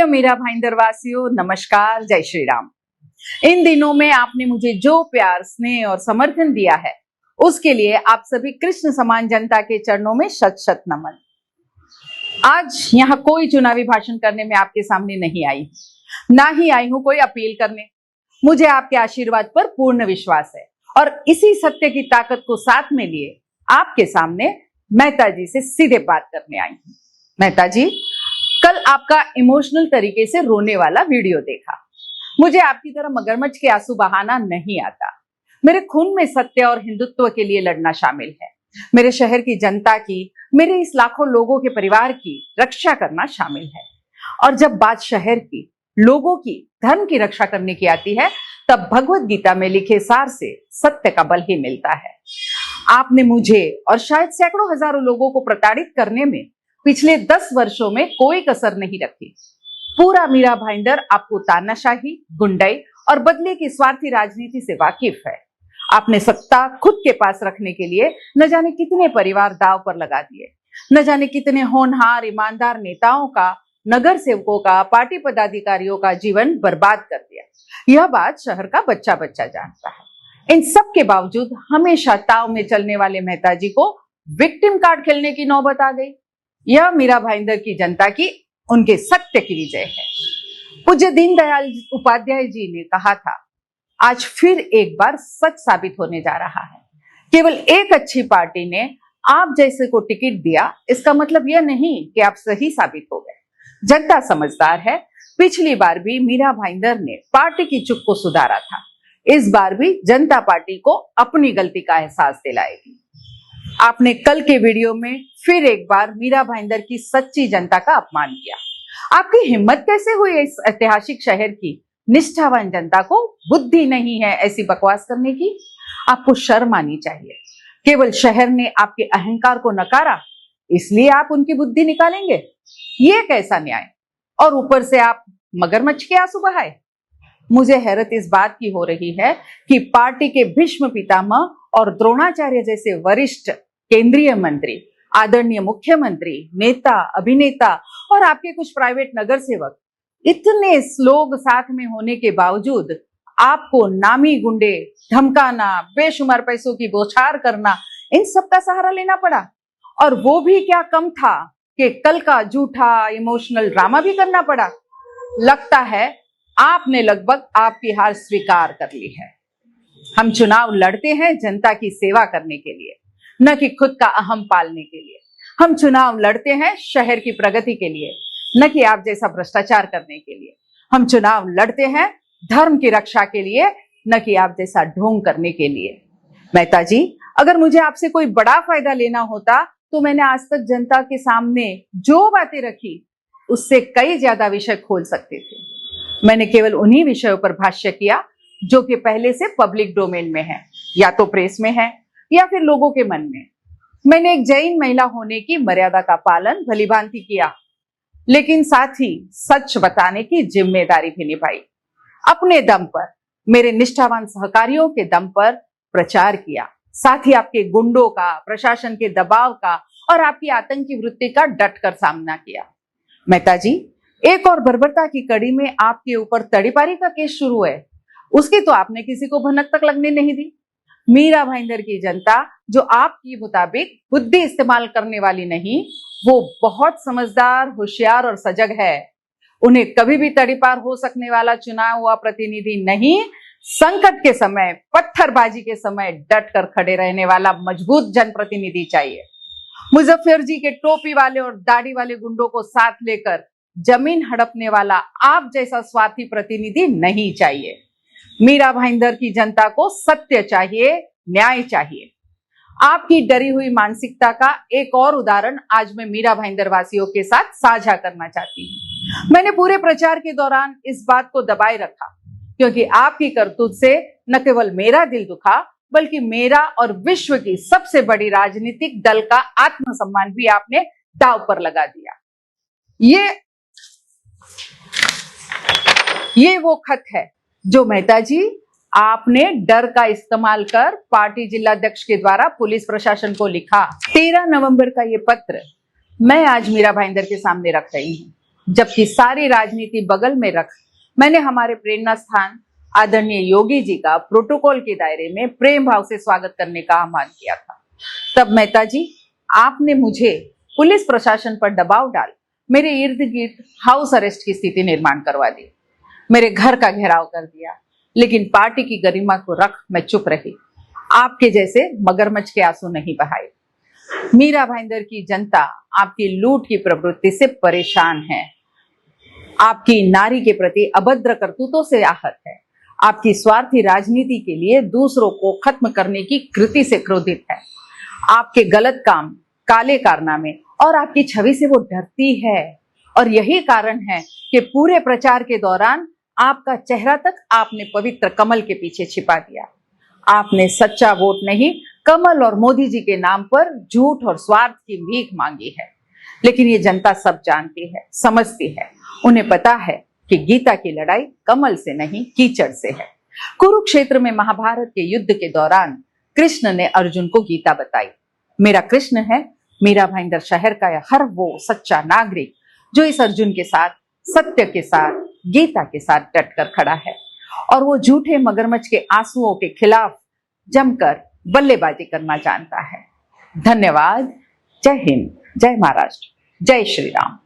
प्रिय मीरा भाईंदर वासियों, नमस्कार, जय श्री राम। इन दिनों में आपने मुझे जो प्यार, स्नेह और समर्थन दिया है, उसके लिए आप सभी कृष्ण समान जनता के चरणों में शत शत नमन। आज यहाँ कोई चुनावी भाषण करने में आपके सामने नहीं आई, ना ही आई हूं कोई अपील करने। मुझे आपके आशीर्वाद पर पूर्ण विश्वास है और इसी सत्य की ताकत को साथ में लिए आपके सामने मेहता जी से सीधे बात करने आई हूं। मेहता जी, कल आपका इमोशनल तरीके से रोने वाला वीडियो देखा। मुझे आपकी तरह मगरमच्छ के आंसू बहाना नहीं आता। मेरे खून में सत्य और हिंदुत्व के लिए लड़ना शामिल है। मेरे शहर की जनता की, मेरे इस लाखों लोगों के परिवार की रक्षा करना शामिल है। और जब बात शहर की, लोगों की, धर्म की रक्षा करने की आती है, तब भगवत गीता में लिखे सार से सत्य का बल ही मिलता है। आपने मुझे और शायद सैकड़ों हजारों लोगों को प्रताड़ित करने में पिछले 10 वर्षों में कोई कसर नहीं रखी। पूरा मीरा भाईंदर आपको तानाशाही, गुंडाई और बदले की स्वार्थी राजनीति से वाकिफ है। आपने सत्ता खुद के पास रखने के लिए न जाने कितने परिवार दांव पर लगा दिए, न जाने कितने होनहार, ईमानदार नेताओं का, नगर सेवकों का, पार्टी पदाधिकारियों का जीवन बर्बाद कर दिया। यह बात शहर का बच्चा बच्चा जानता है। इन सब के बावजूद हमेशा ताव में चलने वाले मेहता जी को विक्टिम कार्ड खेलने की नौबत आ गई। यह मीरा भाईंदर की जनता की, उनके सत्य की विजय है। पूज्य दीनदयाल उपाध्याय जी ने कहा था, आज फिर एक बार सच साबित होने जा रहा है। केवल एक अच्छी पार्टी ने आप जैसे को टिकट दिया, इसका मतलब यह नहीं कि आप सही साबित हो गए। जनता समझदार है। पिछली बार भी मीरा भाईंदर ने पार्टी की चुप को सुधारा था। इस बार भी जनता पार्टी को अपनी गलती का एहसास दिलाएगी। आपने कल के वीडियो में फिर एक बार मीरा भाईंदर की सच्ची जनता का अपमान किया। आपकी हिम्मत कैसे हुई इस ऐतिहासिक शहर की निष्ठावान जनता को बुद्धि नहीं है ऐसी बकवास करने की? आपको शर्म आनी चाहिए। केवल शहर ने आपके अहंकार को नकारा, इसलिए आप उनकी बुद्धि निकालेंगे? ये कैसा न्याय? और ऊपर से आप मगरमच्छ के आंसू बहाए। मुझे हैरत इस बात की हो रही है कि पार्टी के भीष्म पितामह और द्रोणाचार्य जैसे वरिष्ठ केंद्रीय मंत्री, आदरणीय मुख्यमंत्री, नेता, अभिनेता और आपके कुछ प्राइवेट नगर सेवक, इतने लोग साथ में होने के बावजूद आपको नामी गुंडे धमकाना, बेशुमार पैसों की बौछार करना, इन सब का सहारा लेना पड़ा। और वो भी क्या कम था कि कल का झूठा इमोशनल ड्रामा भी करना पड़ा। लगता है आपने लगभग आपकी हार स्वीकार कर ली है। हम चुनाव लड़ते हैं जनता की सेवा करने के लिए, न कि खुद का अहम पालने के लिए। हम चुनाव लड़ते हैं शहर की प्रगति के लिए, न कि आप जैसा भ्रष्टाचार करने के लिए। हम चुनाव लड़ते हैं धर्म की रक्षा के लिए, न कि आप जैसा ढोंग करने के लिए। मेहता जी, अगर मुझे आपसे कोई बड़ा फायदा लेना होता तो मैंने आज तक जनता के सामने जो बातें रखी, उससे कई ज्यादा विषय खोल सकते थे। मैंने केवल उन्हीं विषयों पर भाष्य किया जो कि पहले से पब्लिक डोमेन में है, या तो प्रेस में है या फिर लोगों के मन में। मैंने एक जैन महिला होने की मर्यादा का पालन भलीभांति किया, लेकिन साथ ही सच बताने की जिम्मेदारी भी निभाई। अपने दम पर, मेरे निष्ठावान सहकारियों के दम पर प्रचार किया, साथ ही आपके गुंडों का, प्रशासन के दबाव का और आपकी आतंकी वृत्ति का डटकर सामना किया। मेहता जी, एक और बर्बरता की कड़ी में आपके ऊपर तड़ीपारी का केस शुरू है, उसकी तो आपने किसी को भनक तक लगने नहीं दी। मीरा भाईंदर की जनता, जो आपकी मुताबिक बुद्धि इस्तेमाल करने वाली नहीं, वो बहुत समझदार, होशियार और सजग है। उन्हें कभी भी तड़ीपार हो सकने वाला चुनाव हुआ प्रतिनिधि नहीं, संकट के समय, पत्थरबाजी के समय डट कर खड़े रहने वाला मजबूत जनप्रतिनिधि चाहिए। मुजफ्फर जी के टोपी वाले और दाढ़ी वाले गुंडों को साथ लेकर जमीन हड़पने वाला आप जैसा स्वार्थी प्रतिनिधि नहीं चाहिए। मीरा भाईंदर की जनता को सत्य चाहिए, न्याय चाहिए। आपकी डरी हुई मानसिकता का एक और उदाहरण आज मैं मीरा भाईंदर वासियों के साथ साझा करना चाहती हूँ। मैंने पूरे प्रचार के दौरान इस बात को दबाए रखा, क्योंकि आपकी करतूत से न केवल मेरा दिल दुखा, बल्कि मेरा और विश्व की सबसे बड़ी राजनीतिक दल का आत्मसम्मान भी आपने दांव पर लगा दिया। ये वो खत है जो मेहता जी आपने डर का इस्तेमाल कर पार्टी जिलाध्यक्ष के द्वारा पुलिस प्रशासन को लिखा। 13 नवंबर का ये पत्र मैं आज मीरा भाईंदर के सामने रख रही हूँ। जबकि सारी राजनीति बगल में रख मैंने हमारे प्रेरणा स्थान आदरणीय योगी जी का प्रोटोकॉल के दायरे में प्रेम भाव से स्वागत करने का आह्वान किया था। तब मेहता जी, आपने मुझे पुलिस प्रशासन पर दबाव डाल मेरे इर्द गिर्द हाउस अरेस्ट की स्थिति निर्माण करवा दी, मेरे घर का घेराव कर दिया, लेकिन पार्टी की गरिमा को रख मैं चुप रही। आपके जैसे मगरमच्छ के आंसू नहीं बहाए। मीरा भाईंदर की जनता आपकी लूट की प्रवृत्ति से परेशान है, आपकी नारी के प्रति अभद्र करतूतों से आहत है, आपकी स्वार्थी राजनीति के लिए दूसरों को खत्म करने की कृति से क्रोधित है, आपके गलत काम, काले कारनामे और आपकी छवि से वो डरती है। और यही कारण है कि पूरे प्रचार के दौरान आपका चेहरा तक आपने पवित्र कमल के पीछे छिपा दिया। आपने सच्चा वोट नहीं, कमल और मोदी जी के नाम पर झूठ और स्वार्थ की भीख मांगी है। लेकिन ये जनता सब जानती है, समझती है। उन्हें पता है कि गीता की लड़ाई कमल से नहीं, कीचड़ से है। कुरुक्षेत्र में महाभारत के युद्ध के दौरान कृष्ण ने अर्जुन को गीता बताई। मेरा कृष्ण है मीरा भाईंदर शहर का हर वो सच्चा नागरिक जो इस अर्जुन के साथ, सत्य के साथ, गीता के साथ डटकर खड़ा है और वो झूठे मगरमच्छ के आंसुओं के खिलाफ जमकर बल्लेबाजी करना जानता है। धन्यवाद। जय हिंद, जय महाराष्ट्र, जय श्री राम।